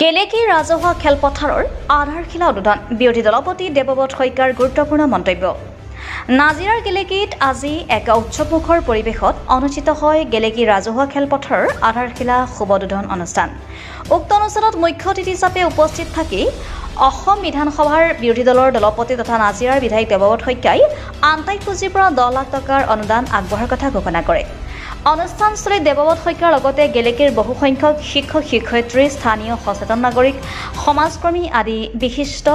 গেলেকী ৰাজহুৱা খেলপথাৰৰ আধাৰশিলা উদ্বোধন বিৰোধী দলপতি দেৱব্ৰত শইকীয়াৰ গুৰুত্বপূৰ্ণ মন্তব্য। নাজিৰাৰ গেলেকীত আজি এক উৎসৱমুখৰ পৰিৱেশত অনুষ্ঠিত হয় গেলেকী ৰাজহুৱা খেলপথাৰৰ আধাৰশিলা শুভ উদ্বোধন অনুষ্ঠান। উক্ত অনুষ্ঠানত মুখ্য অতিথি হিচাপে উপস্থিত থাকি অসম বিধানসভাৰ বিৰোধী দলৰ দলপতি তথা নাজিৰাৰ বিধায়ক দেৱব্ৰত শইকীয়াই আনতাই পুঁজিৰ পৰা 10 লাখ টকাৰ অনুদান আগবঢ়াৰ কথা ঘোষণা কৰে। অনুষ্ঠানস্থলীত দেৱব্ৰত শইকীয়াৰ লগতে গেলেকীৰ বহুসংখ্যক শিক্ষক শিক্ষয়িত্ৰী, স্থানীয় সচেতন নাগৰিক, সমাজকৰ্মী আদি বিশিষ্ট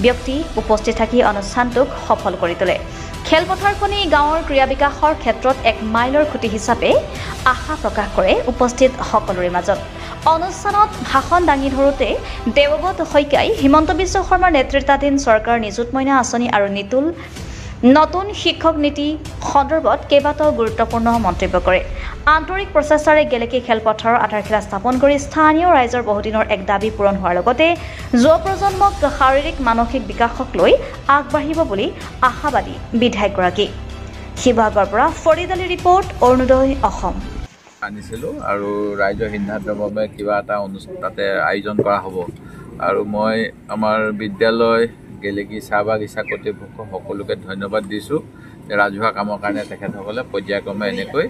ব্যক্তি উপস্থিত থাকি অনুষ্ঠানটোক সফল কৰি তোলে। খেলপথাৰখনি গাঁৱৰ ক্ৰীড়া বিকাশৰ ক্ষেত্ৰত এক মাইলৰ খুঁটি হিচাপে আশা প্ৰকাশ কৰে উপস্থিত সকলোৰে মাজত। অনুষ্ঠানত ভাষণ দাঙি ধৰোঁতে দেৱব্ৰত শইকীয়াই হিমন্ত বিশ্ব শৰ্মাৰ নেতৃত্বাধীন চৰকাৰৰ নিযুত মইনা আঁচনি আৰু নতুন শিক্ষক নীতি সন্দৰ্ভত কেইবাটাও গুৰুত্বপূৰ্ণ মন্তব্য কৰে। আন্তৰিক প্ৰচেষ্টাৰে গেলেকী খেলপথাৰৰ আধাৰশিলা স্থাপন কৰি স্থানীয় ৰাইজৰ বহুদিনৰ এক দাবী পূৰণ হোৱাৰ লগতে যুৱ প্ৰজন্মক শাৰীৰিক মানসিক বিকাশক লৈ আগবাঢ়িব বুলি আশাবাদী বিধায়কগৰাকী। শিৱসাগৰৰ পৰা ফৰিদ আলী ৰিপৰ্ট, অৰুণোদয় অসম। আনিছিলোঁ আৰু ৰাইজৰ সিদ্ধান্তৰ বাবে কিবা এটা অনুষ্ঠান তাতে আয়োজন কৰা হ'ব আৰু মই আমাৰ বিদ্যালয় গেলেকী চাহ বাগিচা কৰ্তৃপক্ষ সকলোকে ধন্যবাদ দিছোঁ যে ৰাজহুৱা কামৰ কাৰণে তেখেতসকলে পৰ্যায়ক্ৰমে এনেকৈ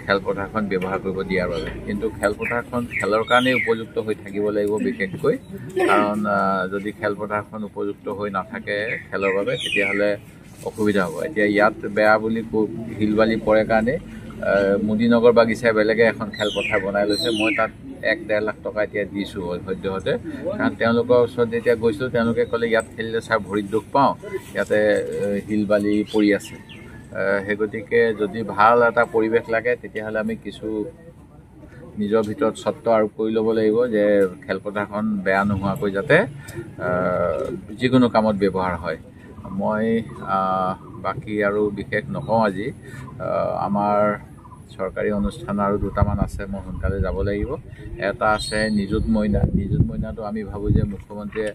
খেলপথাৰখন ব্যৱহাৰ কৰিব দিয়াৰ বাবে। কিন্তু খেলপথাৰখন খেলৰ কাৰণেই উপযুক্ত হৈ থাকিব লাগিব বিশেষকৈ, কাৰণ যদি খেলপথাৰখন উপযুক্ত হৈ নাথাকে খেলৰ বাবে তেতিয়াহ'লে অসুবিধা হ'ব। এতিয়া ইয়াত বেয়া বুলি শিল বালি পৰে কাৰণে মুদিনগৰ বাগিচাই বেলেগে এখন খেলপথাৰ বনাই লৈছে। মই তাত 1-1.5 লাখ টকা এতিয়া দিছোঁ সদ্যহতে, কাৰণ তেওঁলোকৰ ওচৰত যেতিয়া গৈছিলোঁ তেওঁলোকে ক'লে ইয়াত খেলিলে ছাৰ ভৰিত দুখ পাওঁ, ইয়াতে শিল বালি পৰি আছে। সেই গতিকে যদি ভাল এটা পৰিৱেশ লাগে তেতিয়াহ'লে আমি কিছু নিজৰ ভিতৰত চৰ্ত আৰোপ কৰি ল'ব লাগিব যে খেলপথাৰখন বেয়া নোহোৱাকৈ যাতে যিকোনো কামত ব্যৱহাৰ হয়। মই বাকী আৰু বিশেষ নকওঁ আজি। আমাৰ চৰকাৰী অনুষ্ঠান আৰু দুটামান আছে, মই সোনকালে যাব লাগিব। এটা আছে নিযুত মইনা। নিযুত মইনাটো আমি ভাবোঁ যে মুখ্যমন্ত্ৰীয়ে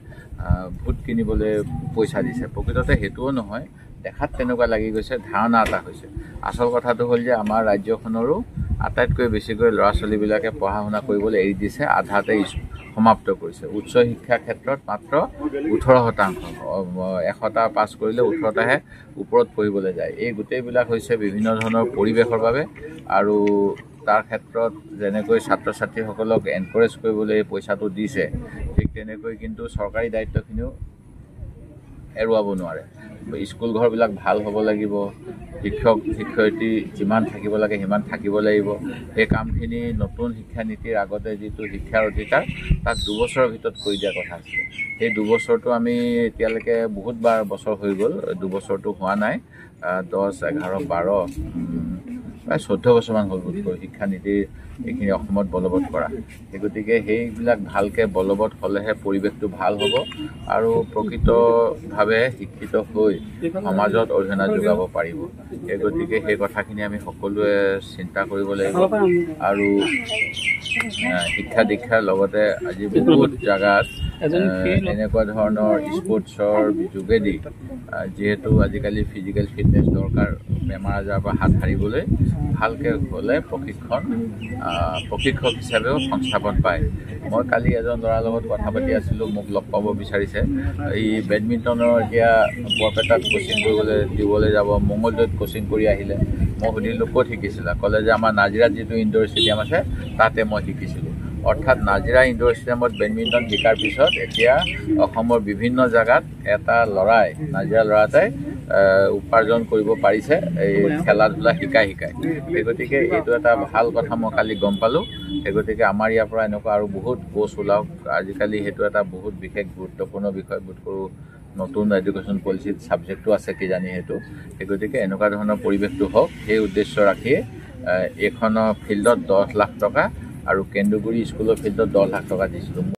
ভোট কিনিবলৈ পইচা দিছে, প্ৰকৃততে সেইটোও নহয়, দেখাত তেনেকুৱা লাগি গৈছে, ধাৰণা এটা হৈছে। আচল কথাটো হ'ল যে আমাৰ ৰাজ্যখনৰো আটাইতকৈ বেছিকৈ ল'ৰা ছোৱালীবিলাকে পঢ়া শুনা কৰিবলৈ এৰি দিছে, আধাতে সমাপ্ত কৰিছে। উচ্চ শিক্ষাৰ ক্ষেত্ৰত মাত্ৰ 18%, 100টা পাছ কৰিলে 18টাহে ওপৰত পঢ়িবলৈ যায়। এই গোটেইবিলাক হৈছে বিভিন্ন ধৰণৰ পৰিৱেশৰ বাবে, আৰু তাৰ ক্ষেত্ৰত যেনেকৈ ছাত্ৰ ছাত্ৰীসকলক এনকাৰেজ কৰিবলৈ এই পইচাটো দিছে, ঠিক তেনেকৈ কিন্তু চৰকাৰী দায়িত্বখিনিও এৰুৱাব নোৱাৰে। স্কুল ঘৰবিলাক ভাল হ'ব লাগিব, শিক্ষক শিক্ষয়িত্ৰী যিমান থাকিব লাগে সিমান থাকিব লাগিব। সেই কামখিনি নতুন শিক্ষানীতিৰ আগতে যিটো শিক্ষাৰ অধিকাৰ তাক 2 বছৰৰ ভিতৰত কৰি দিয়াৰ কথা আছিল। সেই 2 বছৰটো আমি এতিয়ালৈকে বহুতবাৰ বছৰ হৈ গ'ল, 2 বছৰটো হোৱা নাই। 10, 11, 12 প্ৰায় 14 বছৰমান হ'ল শিক্ষানীতিৰ এইখিনি অসমত বলবৎ কৰা। সেই গতিকে সেইবিলাক ভালকৈ বলবৎ হ'লেহে পৰিৱেশটো ভাল হ'ব আৰু প্ৰকৃতভাৱে শিক্ষিত হৈ সমাজত অৰিহণা যোগাব পাৰিব। সেই গতিকে সেই কথাখিনি আমি সকলোৱে চিন্তা কৰিব লাগিব। আৰু শিক্ষা দীক্ষাৰ লগতে আজি বহুত জেগাত এনেকুৱা ধৰণৰ স্পৰ্টছৰ যোগেদি, যিহেতু আজিকালি ফিজিকেল ফিটনেছ দৰকাৰ বেমাৰ আজাৰৰ পৰা হাত সাৰিবলৈ, ভালকৈ হ'লে প্ৰশিক্ষক হিচাপেও সংস্থাপন পায়। মই কালি এজন ল'ৰাৰ লগত কথা পাতি আছিলোঁ, মোক লগ পাব বিচাৰিছে। এই বেডমিণ্টনৰ এতিয়া বৰপেটাত কোচিং দিবলৈ যাব, মঙলদৈত কোচিং কৰি আহিলে। মই সুধিলোঁ ক'ত শিকিছিলা? ক'লে যে আমাৰ নাজিৰাত যিটো ইনডোৰ ষ্টেডিয়াম আছে তাতে মই শিকিছিলোঁ। অৰ্থাৎ নাজিৰা ইনডোৰ ষ্টেডিয়ামত বেডমিণ্টন শিকাৰ পিছত এতিয়া অসমৰ বিভিন্ন জেগাত এটা ল'ৰাই, নাজিৰা ল'ৰা এটাই উপাৰ্জন কৰিব পাৰিছে এই খেলা ধূলা শিকাই। সেই গতিকে এইটো এটা ভাল কথা মই কালি গম পালোঁ। সেই গতিকে আমাৰ ইয়াৰ পৰা এনেকুৱা আৰু বহুত কোচ ওলাওক। আজিকালি সেইটো এটা বহুত বিশেষ গুৰুত্বপূৰ্ণ বিষয়, বোধ কৰোঁ নতুন এডুকেশ্যন পলিচিত ছাবজেক্টটো আছে কিজানি সেইটো। সেই গতিকে এনেকুৱা ধৰণৰ পৰিৱেশটো হওক, সেই উদ্দেশ্য ৰাখিয়ে এইখনৰ ফিল্ডত 10 লাখ টকা আৰু কেন্দুগুৰি স্কুলৰ ফিল্ডত 10 লাখ টকা দিছিলোঁ।